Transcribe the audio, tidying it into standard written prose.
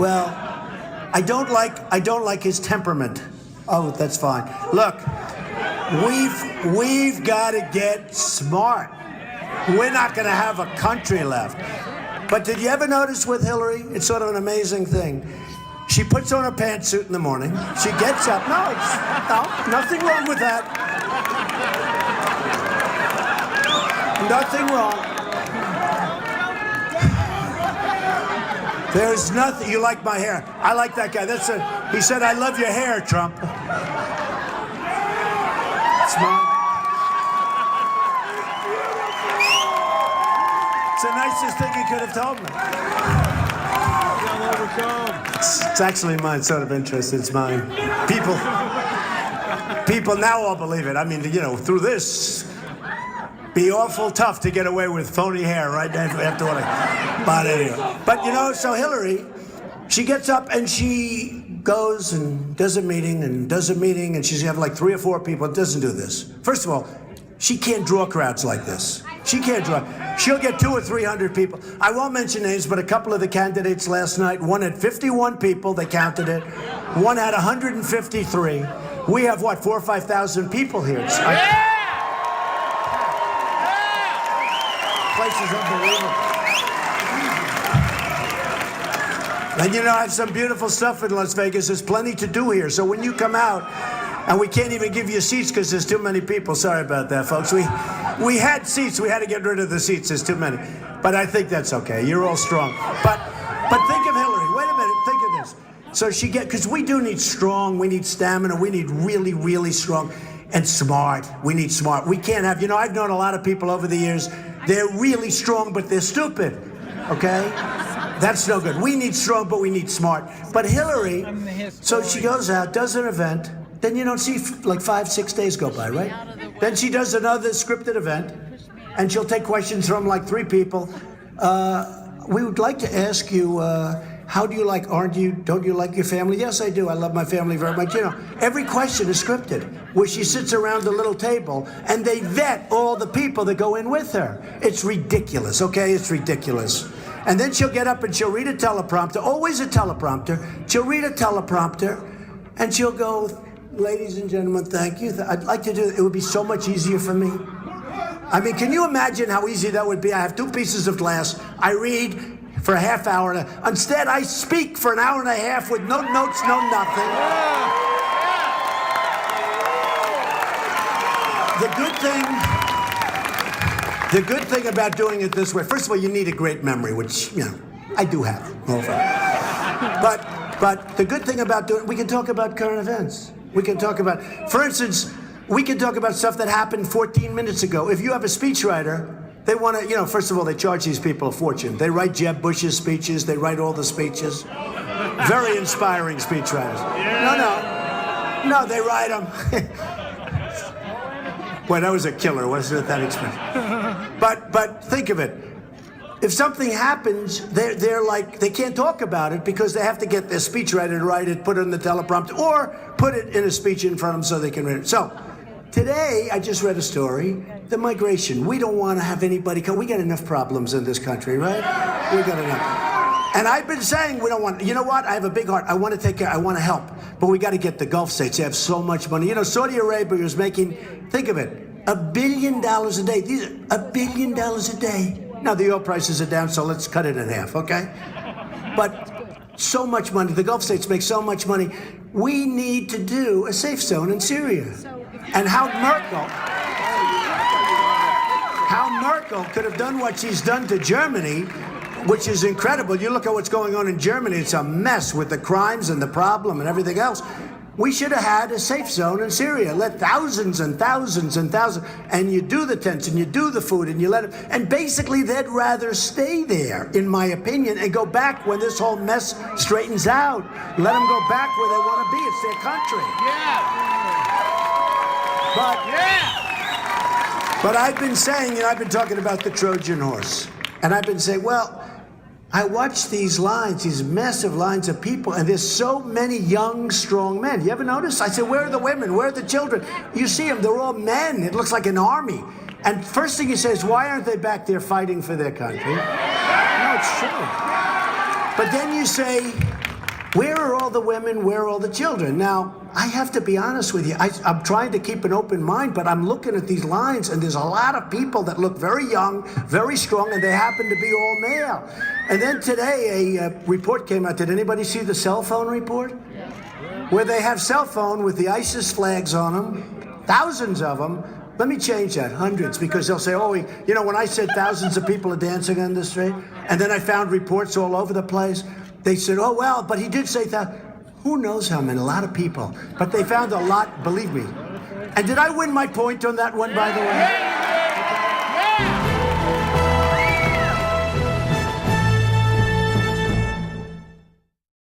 Well, I don't like his temperament. Oh, that's fine. Look, we've got to get smart. We're not going to have a country left. But did you ever notice with Hillary? It's sort of an amazing thing. She puts on her pantsuit in the morning. She gets up. No, nothing wrong with that. Nothing wrong. There's nothing. You like my hair? I like that guy. He said, "I love your hair, Trump." Smart. It's the nicest thing he could have told me. It's actually mine. Sort of interest. It's mine. People now all believe it. I mean, through this, be awful tough to get away with phony hair right after what I. But anyway. But so Hillary, she gets up and she goes and does a meeting and she's have like 3 or 4 people. It doesn't do this. First of all, she can't draw crowds like this. She can't draw. She'll get 200 or 300 people. I won't mention names, but a couple of the candidates last night, one had 51 people, they counted it. One had 153. We have, 4,000 or 5,000 people here. Place is unbelievable. And I have some beautiful stuff in Las Vegas. There's plenty to do here. So when you come out, and we can't even give you seats because there's too many people. Sorry about that, folks. We had seats. We had to get rid of the seats. There's too many. But I think that's okay. You're all strong. But think of Hillary. Wait a minute. Think of this. So because we do need strong. We need stamina. We need really, really strong and smart. We need smart. We can't have, I've known a lot of people over the years. They're really strong, but they're stupid. Okay? That's no good. We need strong, but we need smart. But Hillary, so she goes out, does an event. Then you don't see like 5-6 days go by, right? Then she does another scripted event, and she'll take questions from like 3 people. We would like to ask you, how do you don't you like your family? Yes, I do. I love my family very much. Every question is scripted, where she sits around a little table, and they vet all the people that go in with her. It's ridiculous, okay? It's ridiculous. And then she'll get up and she'll read a teleprompter, always a teleprompter. She'll read a teleprompter, and she'll go, "Ladies and gentlemen, thank you. I'd like to do it. It would be so much easier for me." I mean, can you imagine how easy that would be? I have 2 pieces of glass. I read for a half hour. Instead, I speak for an hour and a half with no notes, no nothing. The good thing about doing it this way, first of all, you need a great memory, which, I do have. But the good thing about doing it, we can talk about current events. We can talk about, for instance, we can talk about stuff that happened 14 minutes ago. If you have a speechwriter, they want to, first of all, they charge these people a fortune. They write Jeb Bush's speeches. They write all the speeches. Very inspiring speechwriters. No, they write them. Boy, that was a killer, wasn't it, that expression? But think of it. If something happens, they're like, they can't talk about it because they have to get their speechwriter to write it, put it in the teleprompter, or put it in a speech in front of them so they can read it. So today, I just read a story, the migration. We don't want to have anybody come. We got enough problems in this country, right? We got enough. And I've been saying we don't want, you know what? I have a big heart. I want to take care. I want to help. But we got to get the Gulf states. They have so much money. Saudi Arabia is making, think of it, $1 billion a day. These are $1 billion a day. Now, the oil prices are down, so let's cut it in half, okay? But so much money. The Gulf states make so much money. We need to do a safe zone in Syria. And how Merkel could have done what she's done to Germany, which is incredible. You look at what's going on in Germany, it's a mess with the crimes and the problem and everything else. We should have had a safe zone in Syria. Let thousands and thousands and thousands, and you do the tents and you do the food and you let them, and basically they'd rather stay there, in my opinion, and go back when this whole mess straightens out. Let them go back where they want to be. It's their country. But I've been saying, I've been talking about the Trojan horse, and I've been saying, well, I watch these lines, these massive lines of people, and there's so many young, strong men. You ever notice? I said, where are the women? Where are the children? You see them, they're all men. It looks like an army. And first thing you say is, why aren't they back there fighting for their country? No, it's true. But then you say, Where are all the women? Where are all the children? Now, I have to be honest with you. I'm trying to keep an open mind, but I'm looking at these lines, and there's a lot of people that look very young, very strong, and they happen to be all male. And then today, a report came out. Did anybody see the cell phone report? Where they have cell phone with the ISIS flags on them, thousands of them. Let me change that, hundreds, because they'll say, oh, you know, when I said thousands of people are dancing on the street, and then I found reports all over the place, they said, oh, well, but he did say that. Who knows how many? A lot of people. But they found a lot, believe me. And did I win my point on that one, by the way?